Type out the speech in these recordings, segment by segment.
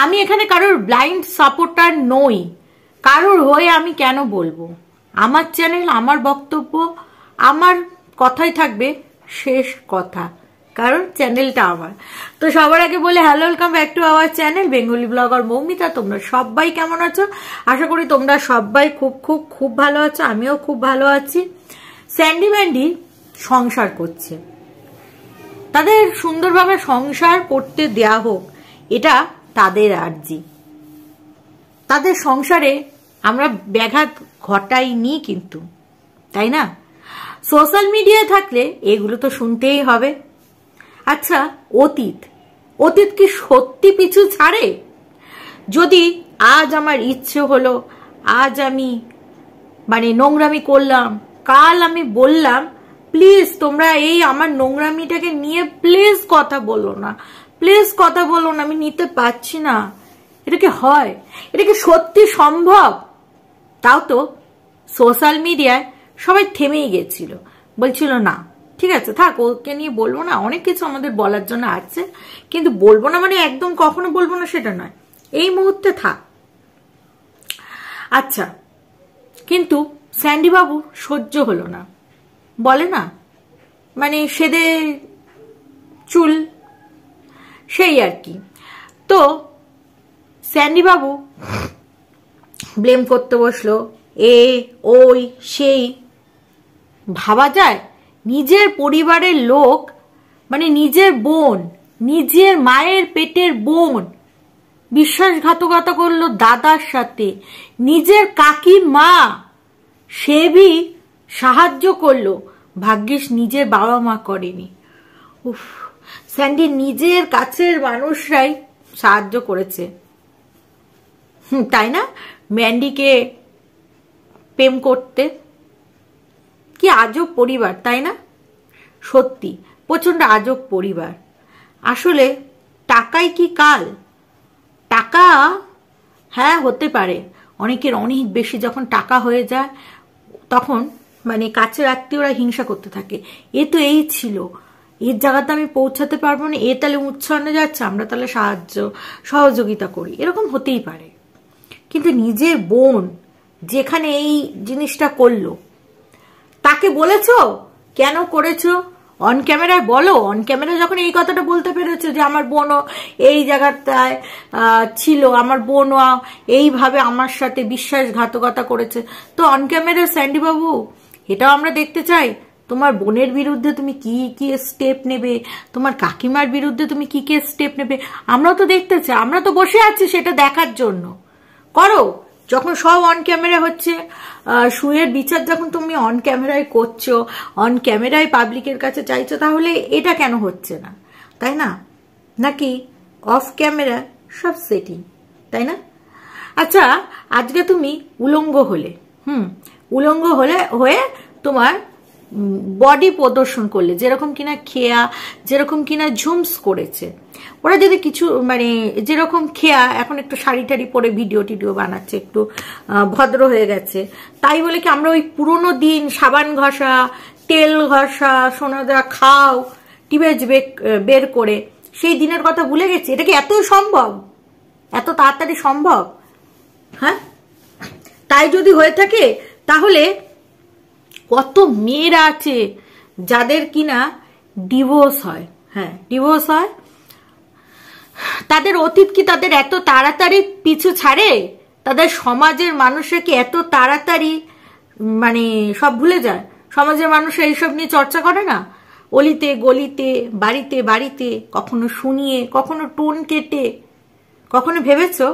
আমি এখানে কারোর ব্লাইন্ড সাপোর্টার নই, কারোর হয়ে আমি কেন বলবো? আমার চ্যানেল, আমার বক্তব্য, আমার কথাই থাকবে শেষ কথা, কারণ চ্যানেলটা আমার। তো সবার আগে বলে hello, welcome back to our channel Bengali blogger Moumita. তোমরা সবাই কেমন আছো? আশা করি তোমরা সবাই খুব খুব খুব ভালো আছো, আমিও খুব ভালো আছি। স্যান্ডি ম্যান্ডি সংসার করছে, তাদের সুন্দরভাবে সংসার করতে দেয়া হোক, এটা তাদের আর্জি। তাদের সংসারে আমরা ব্যাঘাত ঘটাইনি কিন্তু, তাই না? সোশ্যাল মিডিয়ায় থাকলে এগুলো তো শুনতেই হবে। আচ্ছা, অতীত কি সত্যি পিছু ছাড়ে? যদি আজ আমার ইচ্ছে হলো, আজ আমি নোংরামি করলাম, কাল আমি বললাম, প্লিজ তোমরা এই আমার নোংরামিটাকে নিয়ে প্লিজ কথা বলো না, প্লিজ কথা বলো না, আমি নিতে পারছি না। এটা কি হয়? এটা কি সত্যি সম্ভব? তাও তো সোশ্যাল মিডিয়ায় সবাই থেমেই গেছিল, বলছিল না ঠিক আছে থাক, ওকে নিয়ে বলবো না, অনেক কিছু আমাদের বলার জন্য আছে, কিন্তু বলবো না মানে একদম কখনো বলবো না সেটা নয়, এই মুহূর্তে থাক। আচ্ছা, কিন্তু স্যান্ডি বাবু সহ্য হলো না, বলে না সেদে চুল, সেই আর কি। তো স্যান্ডি বাবু ব্লেম করতে বসলো, ওই সেই। ভাবা যায় নিজের পরিবারের লোক, নিজের বোন, নিজের মায়ের পেটের বোন বিশ্বাসঘাতকতা করলো দাদার সাথে, নিজের কাকিমা সে ভি সাহায্য করলো, ভাগ্যিস নিজের বাবা মা করেনি। উফ, স্যান্ডি নিজের কাছের মানুষরাই সাহায্য করেছে, তাই না? ম্যান্ডিকে প্রেম করতে। কি আজব পরিবার, তাই না? সত্যি প্রচন্ড আজব পরিবার। আসলে টাকাই কি কাল? টাকা হ্যাঁ হতে পারে, অনেকের অনেক বেশি যখন টাকা হয়ে যায় তখন কাছের আত্মীয়রা হিংসা করতে থাকে, এ তো এই ছিল, এর জায়গাতে আমি পৌঁছাতে পারবো না, এ তাহলে উচ্ছন্নে যাচ্ছে, আমরা তাহলে সহযোগিতা করি, এরকম হতেই পারে। কিন্তু নিজের বোন যেখানে এই জিনিসটা করলো, তাকে বলেছো কেন করেছো? অন ক্যামেরায় বলো, অন ক্যামেরা যখন এই কথাটা বলতে পেরেছো যে আমার বোনও এই জায়গাটায় ছিল, আমার বোনও এইভাবে আমার সাথে বিশ্বাসঘাতকতা করেছে, তো অন ক্যামেরা স্যান্ডি বাবু এটাও আমরা দেখতে চাই, তোমার বোনের বিরুদ্ধে তুমি কি কি স্টেপ নেবে, তোমার কাকিমার বিরুদ্ধে তুমি কি কি স্টেপ নেবে, আমরা তো দেখতে চাই, আমরা তো বসে আছি সেটা দেখার জন্য। করো, যখন সব অন ক্যামেরা হচ্ছে, সুয়ের বিচার যখন তুমি অন ক্যামেরায় করছো, অন ক্যামেরায় পাবলিকের কাছে চাইছো, তাহলে এটা কেন হচ্ছে না, তাই না? নাকি অফ ক্যামেরা সব সেটিং, তাই না? আচ্ছা, আজকে তুমি উলঙ্গ হলে, উলঙ্গ হয়ে তোমার বডি প্রদর্শন করলে, যেরকম কিনা খেয়া, যেরকম কিনা ঝুমস করেছে ওরা, যদি কিছু যেরকম খেয়া এখন একটু শাড়ি টাড়ি পরে ভিডিও টিডিও বানাচ্ছে, একটু ভদ্র হয়ে গেছে, তাই বলে কি আমরা ওই পুরোনো দিন সাবান ঘষা, তেল ঘষা, সোনাদা খাও টিবেজ বের করে সেই দিনের কথা ভুলে গেছি? এটা কি এত সম্ভব, এত তাড়াতাড়ি সম্ভব? হ্যাঁ, তাই যদি হয়ে থাকে তাহলে কত মেয়েরা আছে যাদের কিনা ডিভোর্স হয়, হ্যাঁ ডিভোর্স হয়, তাদের অতীত কি তাদের এত তাড়াতাড়ি পিছু ছাড়ে? তাদের সমাজের মানুষরা কি এত তাড়াতাড়ি সব ভুলে যায়? সমাজের মানুষরা এইসব নিয়ে চর্চা করে না? অলিতে গলিতে, বাড়িতে বাড়িতে, কখনো শুনিয়ে, কখনো টোন কেটে, কখনো ভেবেছো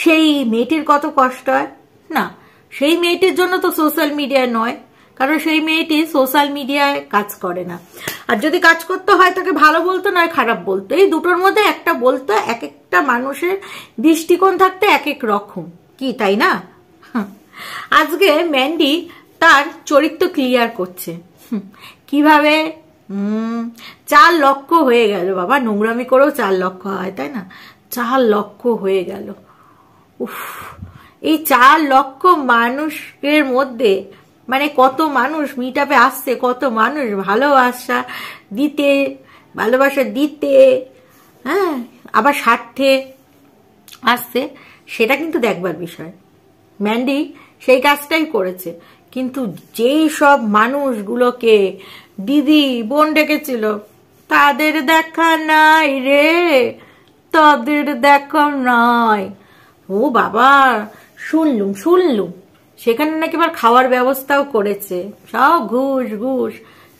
সেই মেয়েটির কত কষ্ট হয়? না, সেই মেয়েটির জন্য তো সোশ্যাল মিডিয়ায় নয়, কারণ সেই মেয়েটি সোশ্যাল মিডিয়ায় কাজ করে না। আর যদি কাজ করতে হয় তাকে ভালো বলতো নয় খারাপ বলতো, এই দুটোর মধ্যে একটা বলতো। এক একটা মানুষের দৃষ্টিকোণ থাকতে এক এক রকম, কি তাই না? আজকে ম্যান্ডি তার চরিত্র ক্লিয়ার করছে, কিভাবে 4 লক্ষ হয়ে গেল বাবা, নোংরামি করেও 4 লক্ষ হয়, তাই না? 4 লক্ষ হয়ে গেল। উফ, এই 4 লক্ষ মানুষের মধ্যে কত মানুষ মিট আপে আসছে, কত মানুষ ভালোবাসা দিতে, হ্যাঁ আবার স্বার্থে আসছে, সেটা কিন্তু দেখবার বিষয়। ম্যান্ডি সেই কাজটাই করেছে, কিন্তু যেই সব মানুষগুলোকে দিদি বোন ডেকেছিল তাদের দেখা নাই রে, তাদের দেখা নাই। ও বাবা, শুনলুম সেখানে নাকি আবার খাওয়ার ব্যবস্থাও করেছে, সব ঘুষ ঘুষ।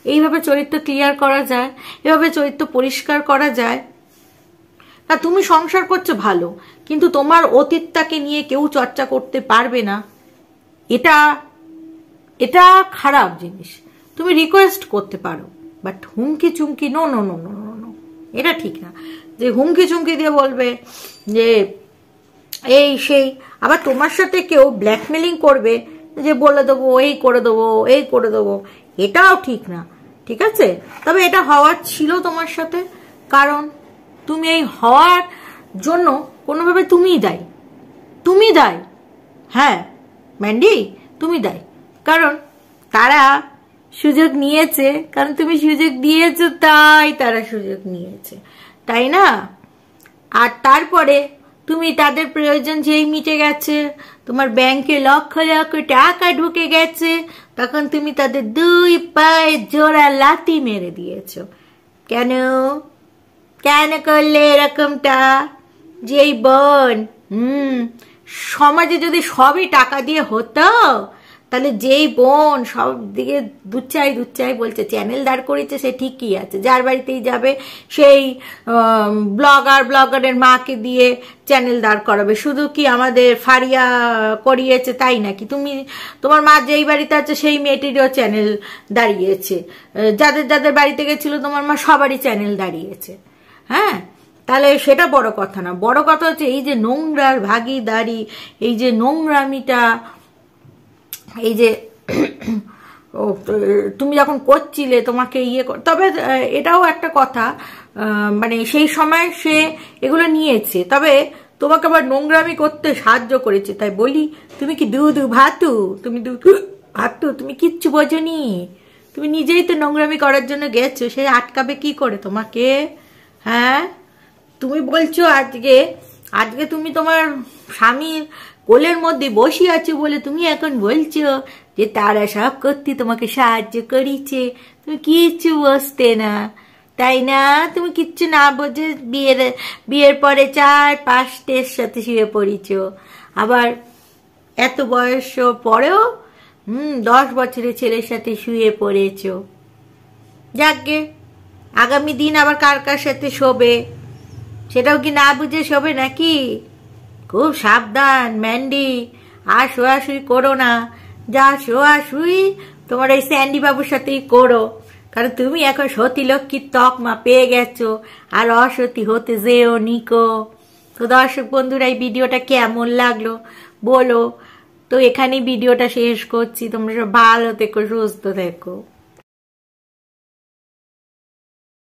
এইভাবে চরিত্র ক্লিয়ার করা যায়, এভাবে চরিত্র পরিষ্কার করা যায়? তা তুমি সংসার করছো ভালো, কিন্তু তোমার অতীতটাকে নিয়ে কেউ চর্চা করতে পারবে না, এটা এটা খারাপ জিনিস। তুমি রিকোয়েস্ট করতে পারো, বাট হুমকি চুমকি no no no no no no, এটা ঠিক না। যে হুমকি চুমকি দিয়ে বলবে যে এই সেই, আবার তোমার সাথে কেউ ব্ল্যাকমেলিং করবে যে বলে দেবো এই করে দেবো এই করে দেবো, এটাও ঠিক না। ঠিক আছে, তবে এটা হওয়ার ছিল তোমার সাথে, কারণ তুমি এই হওয়ার জন্য কোনোভাবে তুমিই দায়ী। হ্যাঁ ম্যান্ডি, তুমি দায়ী, কারণ তারা সুযোগ নিয়েছে, কারণ তুমি সুযোগ দিয়েছো তাই তারা সুযোগ নিয়েছে, তাই না? আর তারপরে তুমি তাদের প্রয়োজন যেই মিটে গেছে, তোমার ব্যাংকে লক্ষ লক্ষ টাকা ঢুকে গেছে, তখন তুমি তাদের 2 পায়ে জোড়া লাথি মেরে দিয়েছো। কেন কেন করলে এরকমটা? যেই বোন সমাজে যদি সবই টাকা দিয়ে হতো, তাহলে যেই বোন সব দিকে দুচ্চাই বলছে, চ্যানেল দাঁড় করেছে, সে ঠিকই আছে, যার বাড়িতেই যাবে সেই ব্লগারের মাকে দিয়ে চ্যানেল দাঁড় করাবে। শুধু কি আমাদের ফারিয়া করিয়েছে তাই নাকি? তোমার মা যেই বাড়িতে আছে সেই মেয়েটিরও চ্যানেল দাঁড়িয়েছে, যাদের বাড়িতে গেছিল তোমার মা সবারই চ্যানেল দাঁড়িয়েছে। হ্যাঁ, তাহলে সেটা বড় কথা না, বড় কথা হচ্ছে এই যে নোংরার ভাগিদারি, এই যে নোংরামিটা, এই যে তুমি যখন করছিলে তোমাকে তবে এটাও একটা কথা, মানে সেই সময় সে এগুলো নিয়েছে, তবে তোমাকে আবার নোংরামি করতে সাহায্য করেছে। তাই বলি, তুমি কি ভাতু, তুমি কিচ্ছু বোঝনি, তুমি নিজেই তো নোংরামি করার জন্য গেছো, সে আটকাবে কি করে তোমাকে? হ্যাঁ, তুমি বলছো আজকে তুমি তোমার স্বামীর কোলের মধ্যে বসে আছো বলে তুমি এখন বলছো যে তারা সব করতে তোমাকে সাহায্য করেছে। তুমি কিচ্ছু বসতে না, তাই না? তুমি কিচ্ছু না বোঝে বিয়ের পরে 4-5টের সাথে শুয়ে পড়েছ, আবার এত বয়স পরেও 10 বছরের ছেলের সাথে শুয়ে পড়েছ। যাকগে, আগামী দিন আবার কার সাথে শোবে সেটাও কি না বুঝে শোবে নাকি? খুব সাবধান ম্যান্ডি, আর শোয়াশুই করো না, যা শোয়াশুই তোমার এই স্যান্ডি বাবুর সাথেই করো, কারণ তুমি এখন সতী লক্ষ্মীর তকমা পেয়ে গেছো, আর অসতী হতে যেও নিকো। তো দর্শক বন্ধুরা, এই ভিডিওটা কেমন লাগলো বলো। তো এখানেই ভিডিওটা শেষ করছি, তোমরা সব ভালো থেকো, সুস্থ থেকো।